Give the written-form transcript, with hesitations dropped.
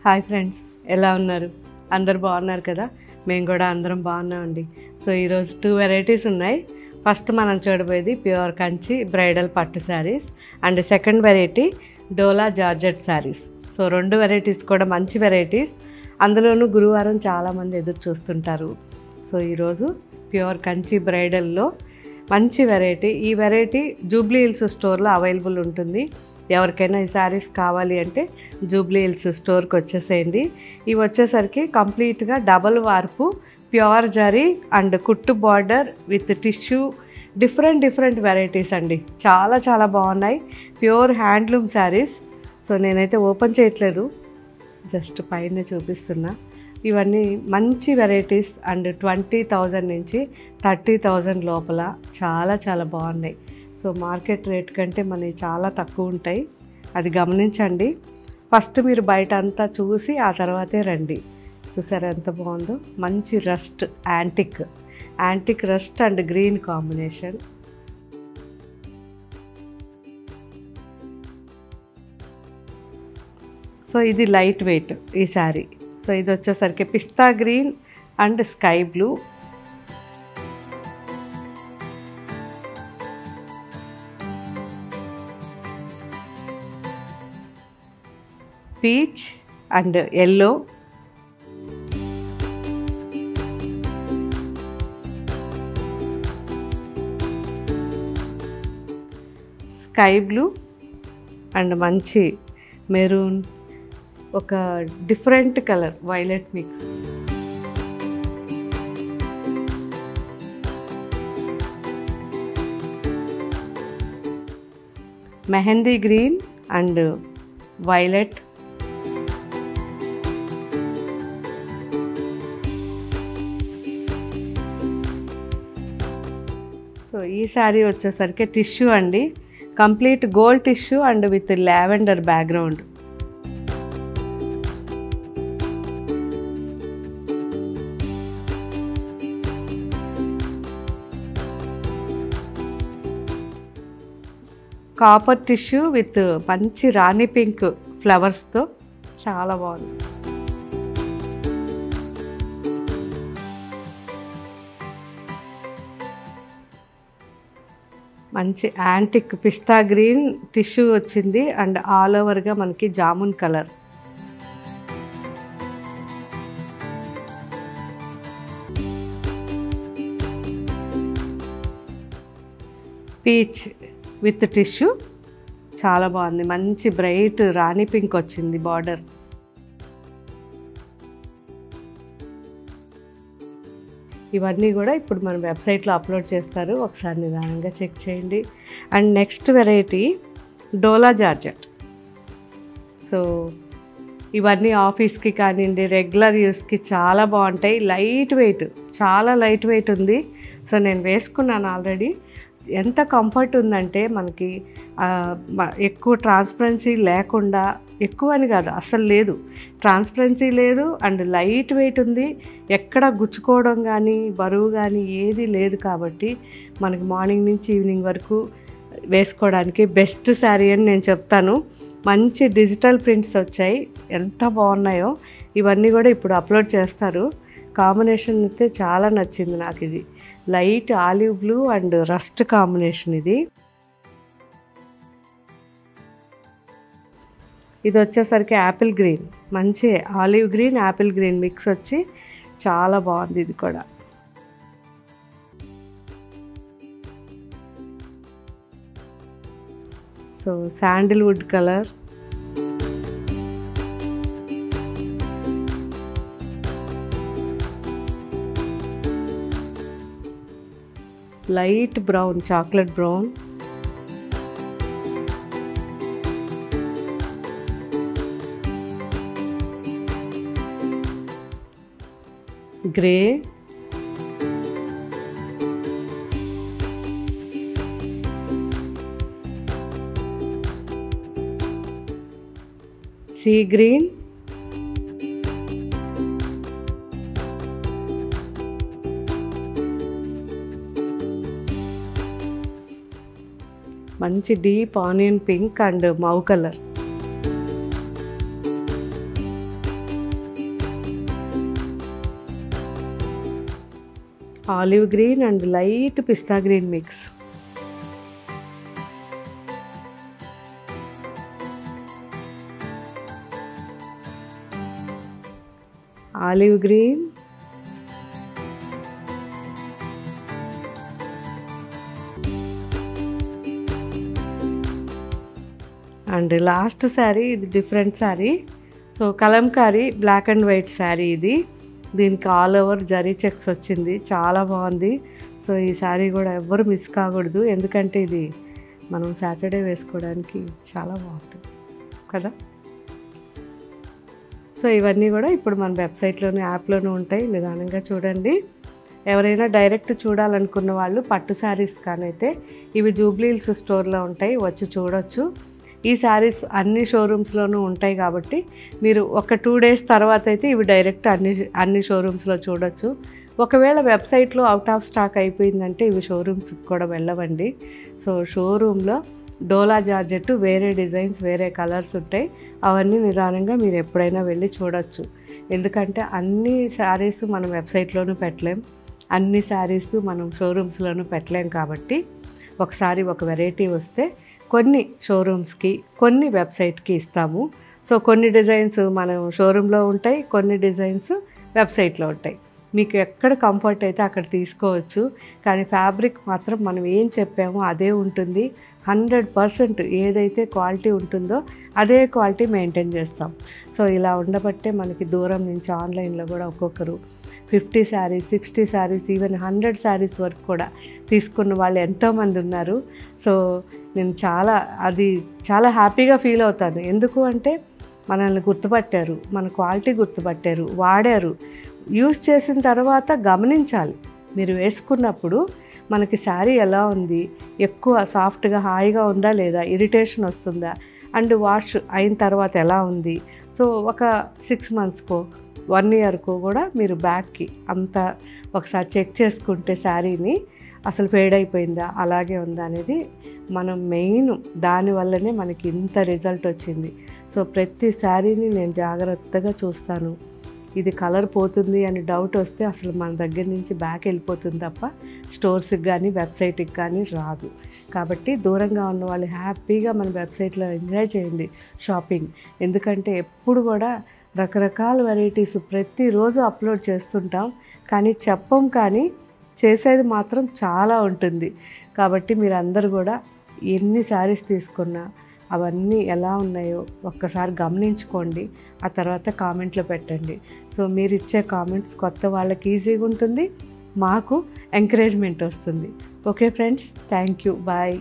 Hi friends, ఎలా ఉన్నారు? అందరు బాగున్నారు కదా? మేము కూడా అందరం బాగున్నామండి. సో ఈరోజు 2 వెరైటీస్ ఉన్నాయి. ఫస్ట్ మనం చూడబోయేది ప్యూర్ కంచి బ్రైడల్ పట్టు saris and second variety dola georgette saris. So 2 varieties కూడా మంచి వెరైటీస్. అందులోనూ గురువారం చాలామంది ఎదురు చూస్తుంటారు. సో ఈరోజు ప్యూర్ కంచి బ్రైడల్లో మంచి వెరైటీ. ఈ వెరైటీ జూబ్లీ హిల్స్ స్టోర్లో అవైలబుల్ ఉంటుంది. ఎవరికైనా ఈ శారీస్ కావాలి అంటే జూబ్లీ హిల్స్ స్టోర్కి వచ్చేసేయండి. ఇవి వచ్చేసరికి కంప్లీట్గా double warp pure zari and కుట్టు border with tissue different varieties అండి. చాలా చాలా బాగున్నాయి. Pure handloom saris. సో నేనైతే ఓపెన్ చేయట్లేదు, జస్ట్ పైన చూపిస్తున్నా. ఇవన్నీ మంచి వెరైటీస్ అండ్ 20,000 నుంచి 30,000 లోపల చాలా చాలా బాగున్నాయి. సో మార్కెట్ రేట్ కంటే మనకి చాలా తక్కువ ఉంటాయి, అది గమనించండి. ఫస్ట్ మీరు బయట అంతా చూసి ఆ తర్వాతే రండి. చూసారా ఎంత బాగుందో? మంచి rust antique rust and green combination. So ఇది లైట్ వెయిట్ ఈ శారీ. సో ఇది వచ్చేసరికి pista green and sky blue. Peach and yellow. Sky blue and మంచి మెరూన్, ఒక different colour violet mix. Mehndi green and violet. So ఈ శారీ వచ్చేసరికి tissue అండి, complete gold tissue and with lavender background. Copper tissue with మంచి rani pink ఫ్లవర్స్తో చాలా బాగుంది. మంచి యాంటిక్ పిస్తా గ్రీన్ టిష్యూ వచ్చింది అండ్ ఆల్ ఓవర్గా మనకి jamun colour. Peach with tissue చాలా బాగుంది. మంచి బ్రైట్ రాణి పింక్ వచ్చింది బార్డర్. ఇవన్నీ కూడా ఇప్పుడు మన వెబ్సైట్లో అప్లోడ్ చేస్తారు, ఒకసారి నిదానంగా చెక్ చేయండి. And next variety dola georgette. So ఇవన్నీ ఆఫీస్కి కానివ్వండి, రెగ్యులర్ యూస్కి చాలా బాగుంటాయి. చాలా లైట్ వెయిట్ ఉంది. సో నేను వేసుకున్నాను ఆల్రెడీ. ఎంత కంఫర్ట్ ఉందంటే మనకి ఎక్కువ ట్రాన్స్పరెన్సీ లేకుండా, ఎక్కువ అని కాదు అస్సలు లేదు, ట్రాన్స్పరెన్సీ లేదు అండ్ లైట్ వెయిట్ ఉంది. ఎక్కడ గుచ్చుకోవడం కానీ బరువు కానీ ఏది లేదు. కాబట్టి మనకి మార్నింగ్ నుంచి ఈవినింగ్ వరకు వేసుకోవడానికి బెస్ట్ శారీ అని నేను చెప్తాను. మంచి డిజిటల్ ప్రింట్స్ వచ్చాయి, ఎంత బాగున్నాయో. ఇవన్నీ కూడా ఇప్పుడు అప్లోడ్ చేస్తారు. కాంబినేషన్ అయితే చాలా నచ్చింది నాకు. ఇది light olive blue and rust combination. ఇది వచ్చేసరికి యాపిల్ గ్రీన్, మంచి olive green apple green mix వచ్చి చాలా బాగుంది. ఇది కూడా so sandalwood colour. Light brown, chocolate brown. Grey. Sea green. మంచి deep onion pink and mauve colour. Olive green and light pista green mix. Olive green, and last sari, ఇది different sari. So Kalamkari black and white sari ఇది. దీనికి all over zari checks వచ్చింది, చాలా బాగుంది. So ఈ శారీ కూడా ఎవ్వరు మిస్ కాకూడదు, ఎందుకంటే ఇది మనం సాటర్డే వేసుకోవడానికి చాలా బాగుంటుంది కదా. సో ఇవన్నీ కూడా ఇప్పుడు మన వెబ్సైట్లోనూ యాప్లోనూ ఉంటాయి, నిదానంగా చూడండి. ఎవరైనా డైరెక్ట్ చూడాలనుకున్న వాళ్ళు పట్టు శారీస్ కానైతే ఇవి జూబ్లీహిల్స్ స్టోర్లో ఉంటాయి, వచ్చి చూడొచ్చు. ఈ శారీస్ అన్ని షోరూమ్స్లోనూ ఉంటాయి కాబట్టి మీరు ఒక 2 days తర్వాత అయితే ఇవి డైరెక్ట్ అన్ని షోరూమ్స్లో చూడొచ్చు. ఒకవేళ వెబ్సైట్లో అవుట్ ఆఫ్ స్టాక్ అయిపోయిందంటే ఇవి షోరూమ్స్కి కూడా వెళ్ళవండి. సో షోరూంలో డోలా జార్జెట్ వేరే డిజైన్స్, వేరే కలర్స్ ఉంటాయి, అవన్నీ నిదానంగా మీరు ఎప్పుడైనా వెళ్ళి చూడొచ్చు. ఎందుకంటే అన్ని శారీస్ మనం వెబ్సైట్లోనూ పెట్టలేం, అన్ని శారీస్ మనం షోరూమ్స్లోనూ పెట్టలేం. కాబట్టి ఒకసారి ఒక వెరైటీ వస్తే కొన్ని షోరూమ్స్కి, కొన్ని వెబ్సైట్కి ఇస్తాము. సో కొన్ని డిజైన్స్ మనం షోరూంలో ఉంటాయి, కొన్ని డిజైన్స్ వెబ్సైట్లో ఉంటాయి. మీకు ఎక్కడ కంఫర్ట్ అయితే అక్కడ తీసుకోవచ్చు. కానీ ఫ్యాబ్రిక్ మాత్రం మనం ఏం చెప్పామో అదే ఉంటుంది. 100% ఏదైతే క్వాలిటీ ఉంటుందో అదే క్వాలిటీ మెయింటైన్ చేస్తాం. సో ఇలా ఉండబట్టే మనకి దూరం నుంచి ఆన్లైన్లో కూడా ఒక్కొక్కరు 50 శారీస్, 60 శారీస్, ఈవెన్ 100 శారీస్ వరకు కూడా తీసుకున్న వాళ్ళు ఎంతోమంది ఉన్నారు. సో నేను చాలా హ్యాపీగా ఫీల్ అవుతాను. ఎందుకు అంటే మనల్ని గుర్తుపట్టారు, మన క్వాలిటీ గుర్తుపట్టారు, వాడారు. యూస్ చేసిన తర్వాత గమనించాలి, మీరు వేసుకున్నప్పుడు మనకి శారీ ఎలా ఉంది, ఎక్కువ సాఫ్ట్గా హాయిగా ఉందా లేదా, ఇరిటేషన్ వస్తుందా, అండ్ వాష్ అయిన తర్వాత ఎలా ఉంది. సో ఒక 6 monthsకో 1 yearకో కూడా మీరు బ్యాక్కి అంతా ఒకసారి చెక్ చేసుకుంటే శారీని అసలు ఫేడ్ అయిపోయిందా, అలాగే ఉందా అనేది మనం మెయిన్ దానివల్లనే మనకి ఇంత రిజల్ట్ వచ్చింది. సో ప్రతి శారీని నేను జాగ్రత్తగా చూస్తాను. ఇది కలర్ పోతుంది అని డౌట్ వస్తే అసలు మన దగ్గర నుంచి బ్యాక్ వెళ్ళిపోతుంది తప్ప స్టోర్స్కి కానీ వెబ్సైట్కి కానీ రాదు. కాబట్టి దూరంగా ఉన్న వాళ్ళు హ్యాపీగా మన వెబ్సైట్లో ఎంజాయ్ చేయండి షాపింగ్. ఎందుకంటే ఎప్పుడు కూడా రకరకాల వెరైటీస్ ప్రతిరోజు అప్లోడ్ చేస్తుంటాం, కానీ చెప్పం, కానీ చేసేది మాత్రం చాలా ఉంటుంది. కాబట్టి మీరందరూ కూడా ఎన్ని శారీస్ తీసుకున్నా అవన్నీ ఎలా ఉన్నాయో ఒక్కసారి గమనించుకోండి, ఆ తర్వాత కామెంట్లో పెట్టండి. సో మీరు ఇచ్చే కామెంట్స్ కొత్త వాళ్ళకి ఈజీగా ఉంటుంది, మాకు ఎంకరేజ్మెంట్ వస్తుంది. Okay friends, thank you, bye.